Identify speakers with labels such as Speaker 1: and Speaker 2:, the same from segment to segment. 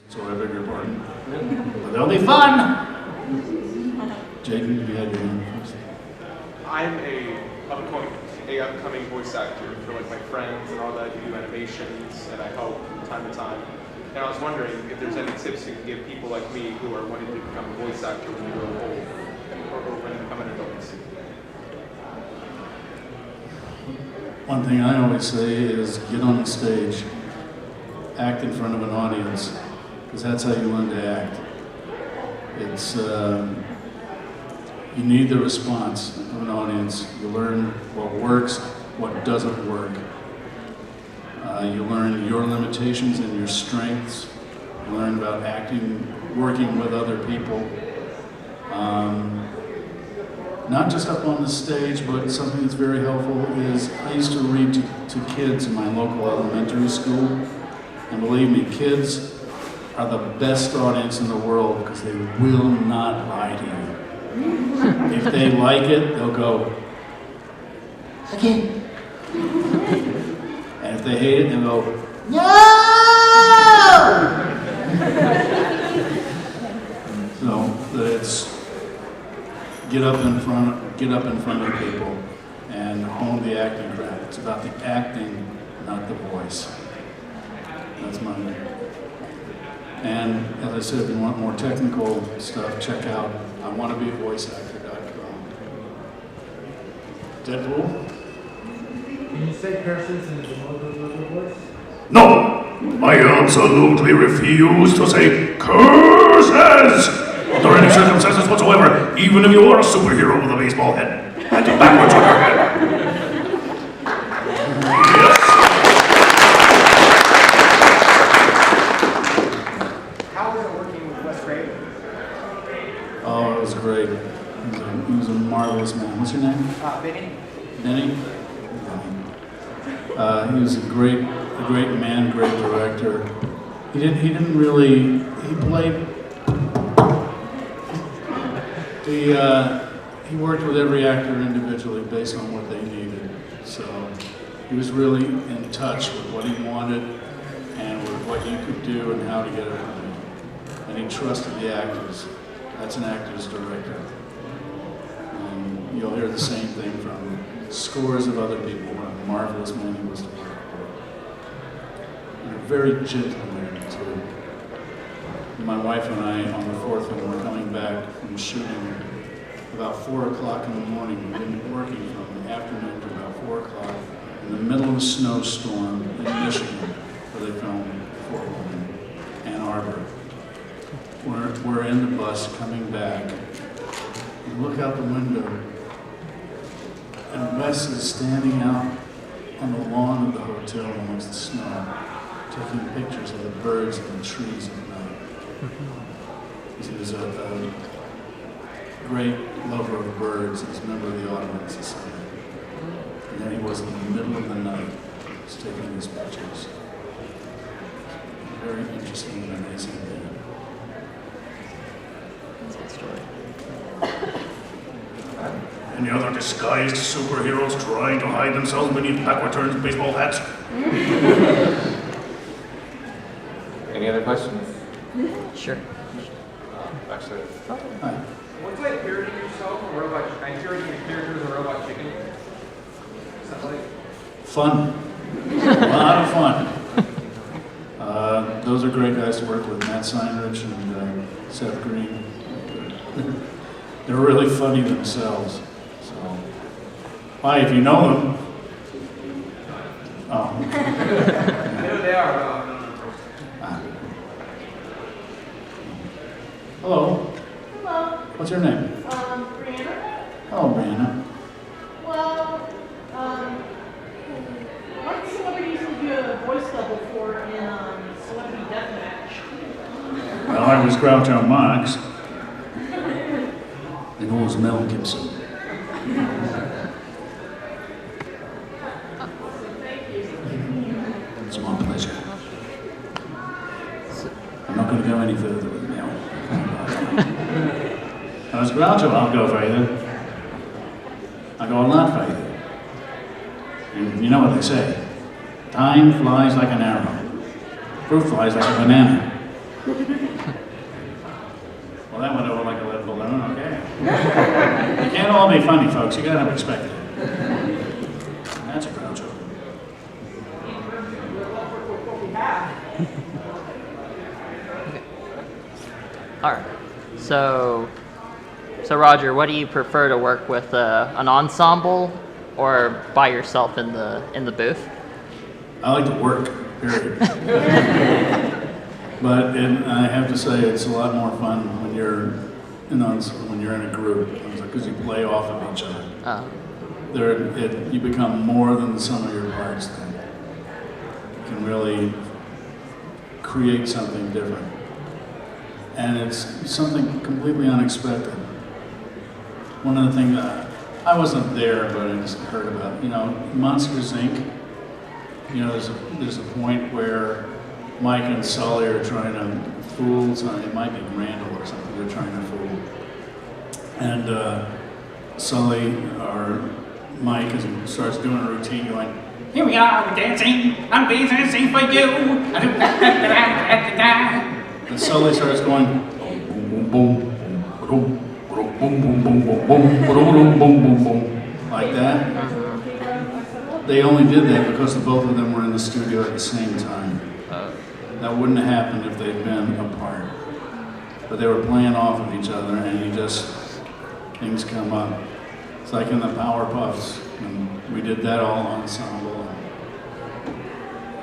Speaker 1: So I beg your pardon. But they'll be fun! Jaden, you had your hand first.
Speaker 2: I'm a upcoming voice actor for like my friends and all that who do animations, and I help from time to time. And I was wondering if there's any tips you can give people like me who are wanting to become a voice actor when they grow old, or when they become an adult.
Speaker 1: One thing I always say is get on the stage, act in front of an audience, because that's how you learn to act. It's you need the response of an audience. You learn what works, what doesn't work. You learn your limitations and your strengths. You learn about acting, working with other people. Not just up on the stage, but something that's very helpful is I used to read to kids in my local elementary school. And believe me, kids are the best audience in the world because they will not lie to you. If they like it, they'll go, again. And if they hate it, they'll go, no! So it's get up in front of people and hone the acting craft. It's about the acting, not the voice. That's mine. And as I said, if you want more technical stuff, check out iwannabeavoiceactor.com. Deadpool?
Speaker 3: Can you say curses in the Mojo Jojo voice?
Speaker 1: No! I absolutely refuse to say curses! Under any circumstances whatsoever, even if you are a superhero with a baseball head. And backwards on your head. Yes.
Speaker 4: How was it working with Wes Craven?
Speaker 1: Oh, it was great. He was a marvelous man. What's your name?
Speaker 4: Benny.
Speaker 1: Denny? He was a great man, great director. He played, he worked with every actor individually based on what they needed. So he was really in touch with what he wanted and with what you could do and how to get it done. And he trusted the actors. That's an actor's director. And you'll hear the same thing from scores of other people. What a marvelous man he was to work with. And a very gentle man, too. My wife and I, on the fourth one, were coming back from shooting about 4 o'clock in the morning. We've been working from the afternoon to about 4 o'clock in the middle of a snowstorm in Michigan, where they filmed Fort Wayne, Ann Arbor. We're in the bus coming back. And look out the window, and Wes is standing out on the lawn of the hotel amongst the snow, taking pictures of the birds and the trees at night. He was a great lover of birds. He was a member of the Audubon Society. And then he was in the middle of the night, just taking these pictures. Very interesting and amazing man. Any other disguised superheroes trying to hide themselves beneath backward-turned baseball hats?
Speaker 5: Any other questions?
Speaker 6: Sure.
Speaker 5: Actually.
Speaker 1: Hi.
Speaker 4: What's like parodying yourself or robot? I'm parodying the characters of Robot Chicken. Sounds like
Speaker 1: Fun. A lot of fun. Those are great guys to work with, Matt Seinrich and Seth Green. They're really funny themselves. So, why, if you know them? Oh.
Speaker 4: I know they are.
Speaker 1: Ah. Hello.
Speaker 7: Hello,
Speaker 1: What's your name?
Speaker 7: Brianna.
Speaker 1: Oh, Brianna.
Speaker 7: Well, what celebrities did you do a voice double for in Celebrity Deathmatch?
Speaker 1: Well, I was Groucho Marx. And who was Mel Gibson? It's my pleasure. I'm not going to go any further with Mel. I was Groucho, I'll go further. I'll go a lot further. And you know what they say. Time flies like an arrow. Fruit flies like a banana. Well, that went over like a lead balloon, okay. You can't all be funny, folks. You gotta respect it. That's a ground joke.
Speaker 6: All right. So Roger, what do you prefer to work with, an ensemble or by yourself in the booth?
Speaker 1: I like to work, period. But I have to say, it's a lot more fun when you're when you're in a group, because you play off of each other. You become more than the sum of your parts. Then you can really create something different, and it's something completely unexpected. One of the things I wasn't there, but I just heard about. Monsters Inc. There's a point where Mike and Sully are trying to fool something. It might be Randall or something they're trying to fool. And Sully, or Mike, as he starts doing a routine, going, "Here we are, we're dancing, I'm dancing for you." And Sully starts going, boom, boom, boom, boom, boom, boom, boom, boom, boom, boom, boom, boom, boom, like that. They only did that because the both of them were in the studio at the same time. That wouldn't have happened if they'd been apart. But they were playing off of each other, and things come up. It's like in the Powerpuffs, and we did that all ensemble.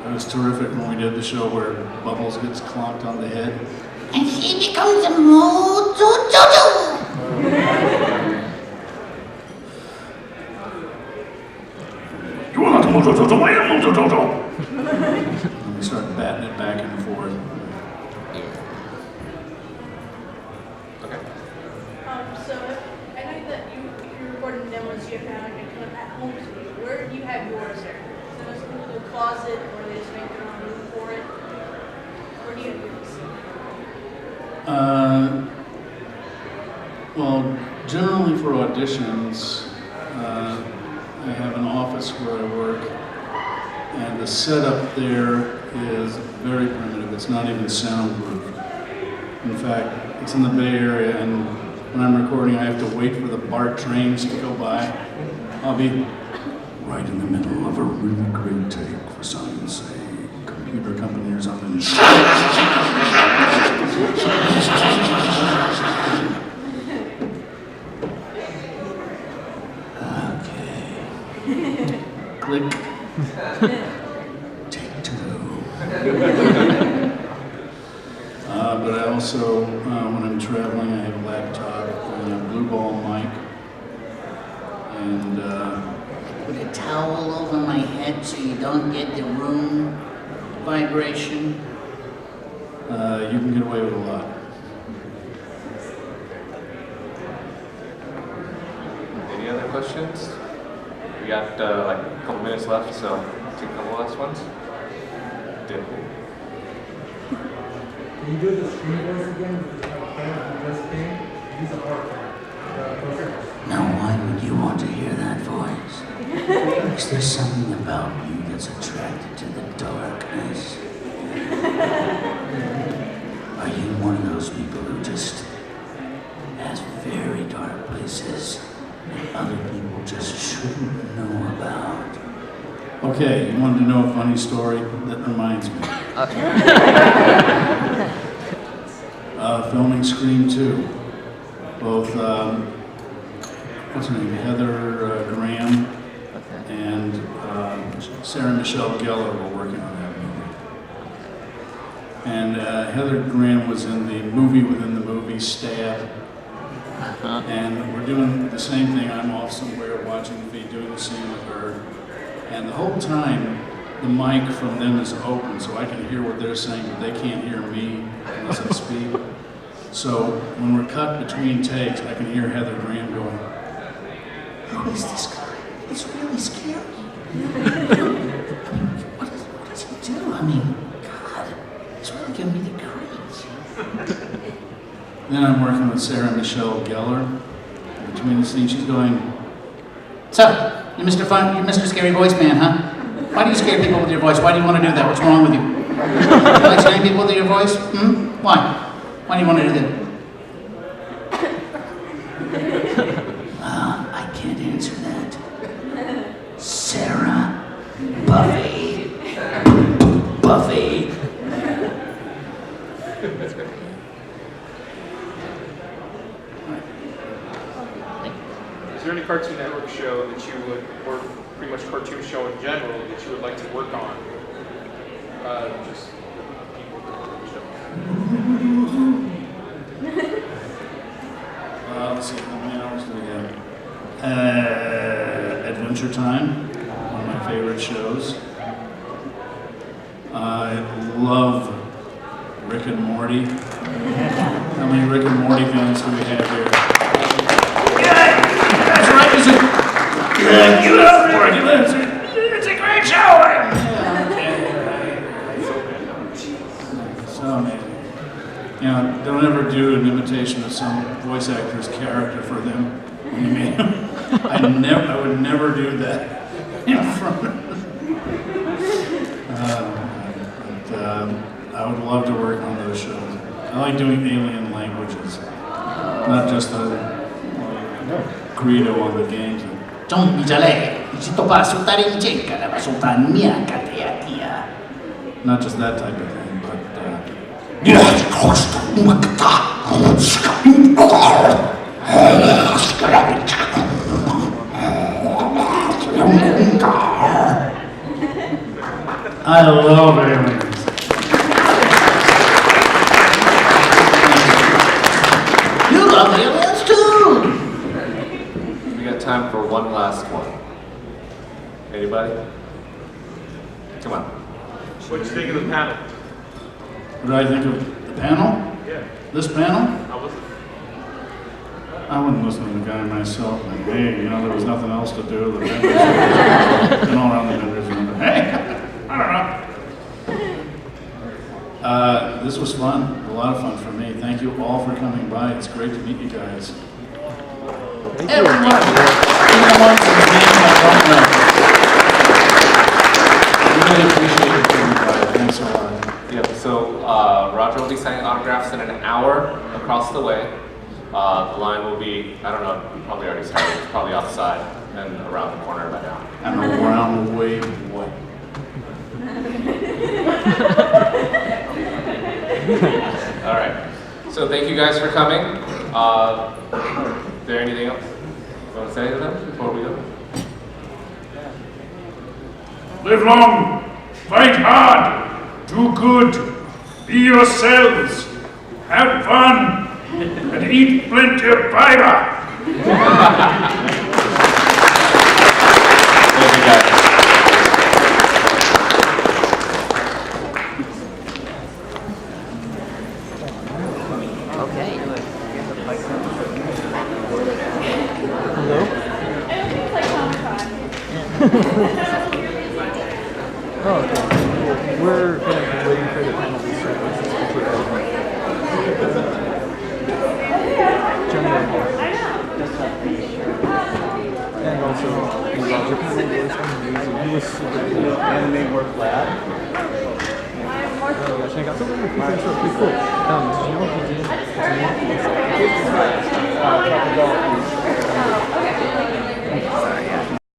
Speaker 1: It was terrific when we did the show where Bubbles gets clocked on the head.
Speaker 8: And he becomes a Mojo Jojo.
Speaker 1: You are not Mojo Jojo, I am Mojo Jojo. And we start batting it back and forth.
Speaker 5: Okay.
Speaker 9: So I know that you recorded demos you found kind of at home studio. Where do you have yours there? So those people in the closet, or they just make their own room for it? Where do you have yours?
Speaker 1: Well, generally for auditions, I have an office where I work, and the setup there is very primitive. It's not even soundproof. In fact, it's in the Bay Area, and when I'm recording, I have to wait for the BART trains to go by. I'll be right in the middle of a really great take for some, say, computer company or something. Click. Take two. But I also, when I'm traveling, I have a laptop and a blue ball mic. And
Speaker 8: Put a towel over my head so you don't get the room vibration.
Speaker 1: you can get away with a lot.
Speaker 5: Any other questions? We got like a couple minutes left, so take a couple last ones. Did.
Speaker 3: Can you do the screen voice again with the fan who just came? He's a hard fan.
Speaker 8: Now, why would you want to hear that voice? Is there something about you that's attracted to the darkness? Are you one of those people who just has very dark places that other people just shouldn't know about?
Speaker 1: Okay, you wanted to know a funny story? That reminds me. Filming Scream 2. Both, what's her name, Heather Graham and Sarah Michelle Gellar were working on that movie. And Heather Graham was in the movie within the movie, Stab. And we're doing the same thing. I'm off somewhere watching the feed, doing the scene with her. And the whole time, the mic from them is open, so I can hear what they're saying, but they can't hear me unless I speak. So when we're cut between takes, I can hear Heather Graham going, "Who is this guy? He's really scary." What does he do? I mean, God, it's really giving me the creeps. Then I'm working with Sarah Michelle Gellar. Between the scenes, she's going, "So, you're Mr. Scary Voice Man, huh? Why do you scare people with your voice? Why do you want to do that? What's wrong with you?"
Speaker 8: like telling people to your voice? Why? Why do you want to do that? I can't answer that. Sarah. Buffy. Buffy.
Speaker 5: That's great.
Speaker 2: Is there any Cartoon Network show that you would, or pretty much cartoon show in general, that you would like to work on? Just people that work on the show.
Speaker 1: Let's see, how many hours do we have? Adventure Time, one of my favorite shows. I love Rick and Morty. How many Rick and Morty fans do we have here? Yeah, that's right. You love Morty. It's a great show. So amazing. You know, don't ever do an imitation of some voice actor's character for them when you meet him. I would never do that in front of I would love to work on those shows. I like doing alien languages, not just the Greedo on the games.
Speaker 8: Don't be delayed. Ito pa sultari chenka na sultan niya kateatia.
Speaker 1: Not just that type of thing, but I love aliens.
Speaker 8: You love aliens too.
Speaker 5: We got time for one last one. Anybody? Come on.
Speaker 2: What did you think of the panel?
Speaker 1: What do I think of the panel?
Speaker 2: Yeah.
Speaker 1: This panel?
Speaker 2: How was it?
Speaker 1: I wouldn't listen to the guy myself. Like, hey, you know, there was nothing else to do. The vendors, been all around the vendors. And hey, I don't know. This was fun. A lot of fun for me. Thank you all for coming by. It's great to meet you guys. Everyone, even the ones whose names I don't know. I really appreciate you coming by. Thanks a lot.
Speaker 5: Yep, so Roger will be signing autographs in an hour across the way. The line will be, I don't know, probably already started. It's probably outside and around the corner by now.
Speaker 1: And around the way, what?
Speaker 5: All right. So thank you guys for coming. Is there anything else you want to say to them before we go?
Speaker 10: Live long, fight hard, do good, be yourselves, have fun, and eat plenty of fiber.
Speaker 5: Thank you guys.
Speaker 6: Okay.
Speaker 7: I don't think it's like Comic-Con.
Speaker 11: Oh, okay. We're going to be waiting for the panel to start. Once it's completely over. Generally, and also, the Roger panel was amazing. He was super cool.
Speaker 3: Anime work lab.
Speaker 11: Oh my gosh, I got something with pretty cool. Did you know what he did?
Speaker 3: Okay.